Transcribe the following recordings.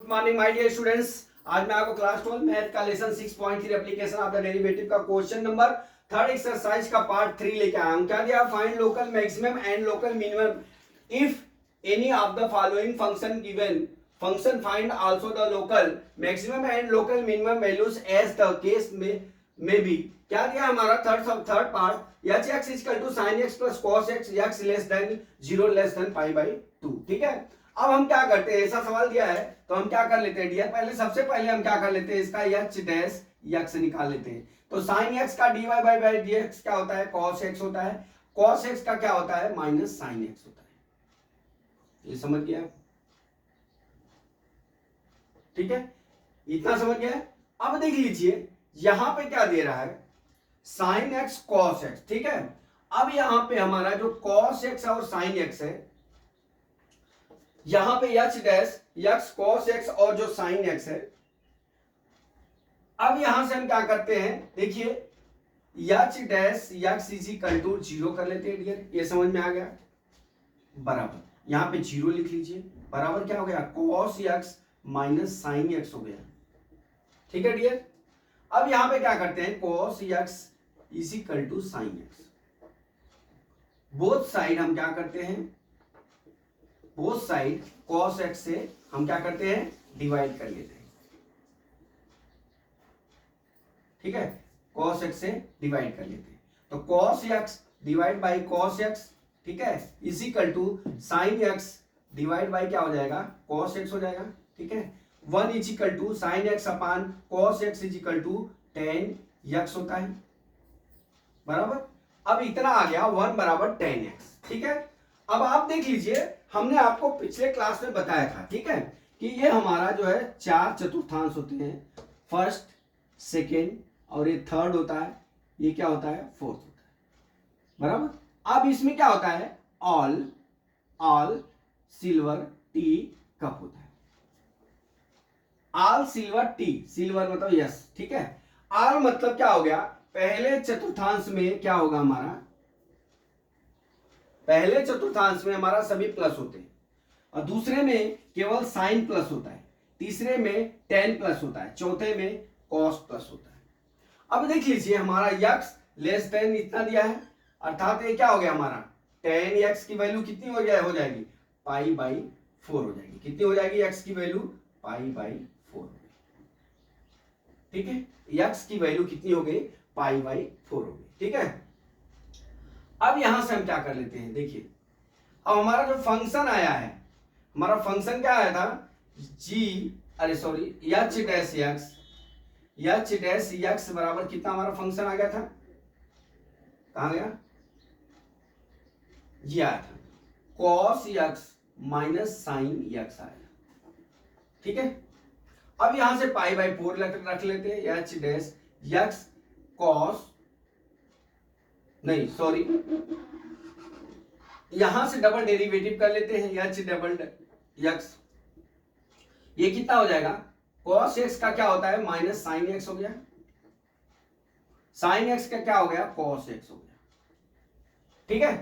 Good morning my dear students. आज मैं आपको क्लास 12 मैथ का lesson 6.3 application of the derivative का क्वेश्चन नंबर थर्ड एक्सरसाइज का पार्ट 3 लेके आया हूं। क्या दिया? Find local maximum and local minimum if any of the following function given. Function find also the local maximum and local minimum values as the case may be. क्या दिया हमारा third part h x equal to sine x plus cos x x less than 0 less than pi by 2। ठीक है, अब हम क्या करते हैं, ऐसा सवाल दिया है तो हम क्या कर लेते हैं डियर, सबसे पहले हम क्या कर लेते हैं, इसका एच डैश एक्स निकाल लेते हैं। तो साइन एक्स का d y by d x क्या होता है? कॉस एक्स होता है। कॉस एक्स का क्या होता है? माइनस साइन एक्स होता है। ये समझ गया? ठीक है, इतना समझ गया। अब देख लीजिए यहां पे क्या दे रहा है, साइन एक्स कॉस एक्स। ठीक है, अब यहां पे हमारा जो कॉस एक्स और साइन एक्स है, यहां पे H dash x cos x और जो साइन एक्स है, अब यहां से हम क्या करते हैं, देखिए h dash x is equal to 0 कर लेते हैं डियर। ये समझ में आ गया? बराबर यहां पे 0 लिख लीजिए, बराबर क्या हो गया? Cos x minus sine x हो गया। ठीक है डियर, अब यहां पे क्या करते हैं, cos x is equal to sine x. Both side हम क्या करते हैं, बोथ साइड cos x से हम क्या करते हैं, डिवाइड कर लेते हैं। ठीक है, cos x से डिवाइड कर लेते हैं। तो cos x divide by cos x, ठीक है, is equal to sine x divide by क्या हो जाएगा, cos x हो जाएगा। ठीक है, 1 is equal to sine x upon cos x is equal to tan x होता है, बराबर। अब इतना आ गया 1 बराबर tan x। ठीक है, अब आप देख लीजिए हमने आपको पिछले क्लास में बताया था, ठीक है, कि ये हमारा जो है 4 चतुर्थांश होते हैं, फर्स्ट सेकेंड और ये थर्ड होता है, ये क्या होता है, फोर्थ होता है, बराबर। अब इसमें क्या होता है, ऑल सिल्वर टी कप होता है। ऑल सिल्वर टी, सिल्वर मतलब यस। ठीक है, ऑल मतलब क्या हो गया, पहले चतुर्थांश में क्या होगा हमारा, पहले चतुर्थांश में हमारा सभी प्लस होते हैं, और दूसरे में केवल साइन प्लस होता है, तीसरे में टेन प्लस होता है, चौथे में कॉस प्लस होता है। अब देख लीजिए हमारा यक्स लेस देन इतना दिया है, अर्थात ये क्या हो गया हमारा, टेन एक्स की वैल्यू कितनी हो जाएगी, पाई बाई 4 हो जाएगी। कितनी हो जाएगी एक्स की वैल्यू, पाई बाई 4 हो गई। ठीक है, एक्स की वैल्यू कितनी हो गई, पाई बाई 4 हो गई। ठीक है, अब यहां से हम क्या कर लेते हैं, देखिए अब हमारा जो फंक्शन आया है, हमारा फंक्शन क्या आया था, एच डैश एक्स बराबर कितना हमारा फंक्शन आ गया था, कहां गया, ये आया था cos x minus sine x आया। ठीक है, अब यहां से पाई बाई 4 रख लेते हैं, एच डैश एक्स कॉस, नहीं सॉरी, यहां से डबल डेरिवेटिव कर लेते हैं, एच डबल एक्स, ये कितना हो जाएगा, cos x का क्या होता है, माइनस साइन एक्स हो गया, साइन एक्स का क्या हो गया, cos x हो गया। ठीक है,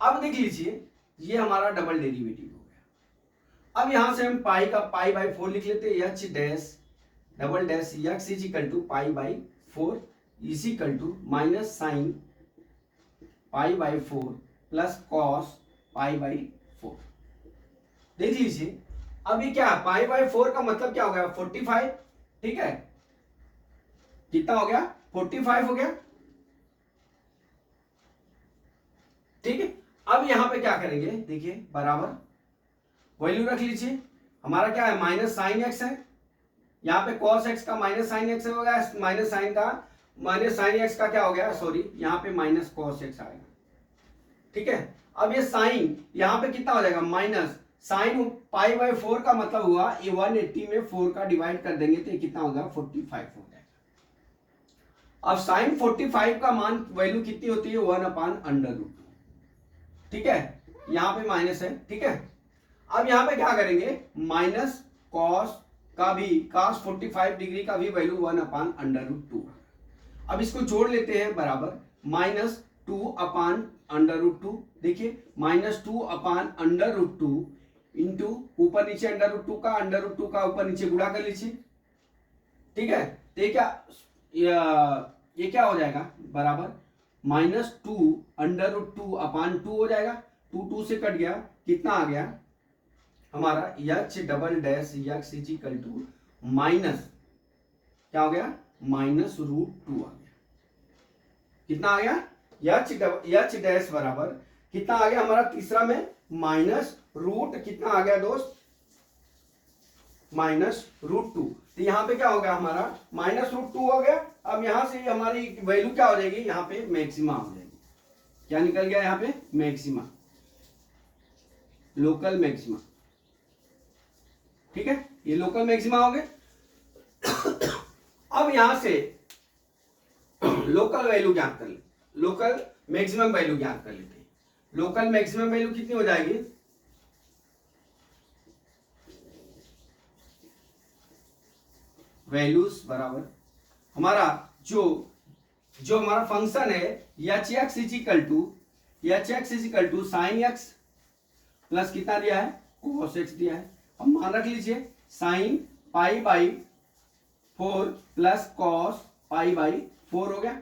अब देख लीजिए ये हमारा डबल डेरिवेटिव हो गया। अब यहां से हम पाई का पाई बाई 4 लिख लेते हैं, h dash double dash x is equal to pi by 4 is equal to minus sine pi by 4 plus cos pi by 4। देख लीजिए अब ये क्या, पाई बाई 4 का मतलब क्या हो गया, 45। ठीक है, कितना हो गया, 45 हो गया। ठीक है, अब यहां पे क्या करेंगे, देखिए बराबर वैल्यू रख लीजिए, हमारा क्या है, माइनस साइन एक्स है, यहां पे कॉस एक्स का माइनस साइन एक्स हो गया, माइनस साइन एक्स का क्या हो गया, सॉरी यहां पे माइनस कॉस एक्स आएगा। ठीक है, अब ये साइन यहां पे कितना हो जाएगा, माइनस साइन पाई बाई 4 का मतलब हुआ, ये 180 में 4 का डिवाइड कर देंगे तो ये कितना होगा, 45 हो जाएगा। अब साइन 45 का मान वैल्यू कितनी होती है, 1 अपान अंडर रूट। ठीक है, यहां पे माइनस है। ठीक है, अब यहां पे क्या करेंगे, माइनस कॉस का भी, cos 45 डिग्री का भी वैल्यू 1 अपान अंडर रूट 2। अब इसको जोड़ लेते हैं, बराबर माइनस 2 अपान अंडर रूट 2, देखिए minus 2 upon under root 2 into ऊपर नीचे √2 का √2 का ऊपर नीचे गुणा कर लीजिए, ठीक है। तो ये क्या हो जाएगा बराबर -2 √2 अपान 2 हो जाएगा। 2 से कट गया, कितना आ गया हमारा h double dash x equal to minus क्या हो गया -√2 आ गया। कितना आ गया h डैश बराबर कितना आ गया हमारा तीसरा में -√ कितना आ गया दोस्त -√2। तो यहाँ पे क्या हो गया हमारा -√2 हो गया। अब यहां से हमारी वैल्यू क्या हो जाएगी, यहाँ पे मैक्सिमा हो जाएगी। क्या निकल गया यहाँ पे मैक्सिमा, लोकल मैक्सिमा, ठीक है। ये लोकल मैक्सिमा हो गए। अब यहां से लोकल वैल्यू ज्ञात कर ले, लोकल मैक्सिमम वैल्यू ज्ञात कर लेते हैं। लोकल मैक्सिमम वैल्यू कितनी हो जाएगी, वैल्यूज बराबर हमारा जो हमारा फंक्शन है hx equal to sine x plus कितना दिया है cos x दिया है। अब मान रख लीजिए साइन π/4 प्लस cos π/4 हो गया।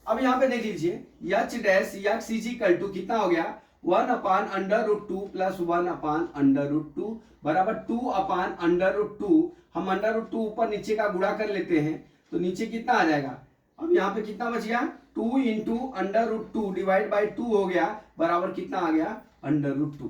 अब यहां पे देख लीजिए h dash x equal to कितना हो गया 1/√2 प्लस 1/√2 बराबर 2/√2। हम √2 ऊपर नीचे का गुणा कर लेते हैं तो नीचे कितना आ जाएगा। अब यहाँ पे कितना बच गया 2 इंटू √2 डिवाइड बाई 2 हो गया बराबर कितना आ गया √2।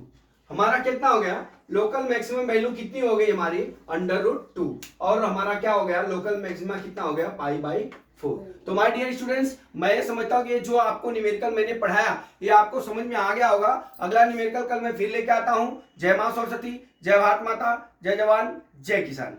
हमारा कितना हो गया लोकल मैक्सिमम वैल्यू कितनी हो गई हमारी √2 और हमारा क्या हो गया लोकल मैक्सिमा कितना हो गया π/4। तो माय डियर स्टूडेंट्स मैं ये समझता हूँ कि जो आपको न्यूमेरिकल मैंने पढ़ाया ये आपको समझ में आ गया होगा। अगला न्यूमेरिकल कल मैं फिर लेके आता हूँ। जय मां सरस्वती, जय भारत माता, जय जवान, जय किसान।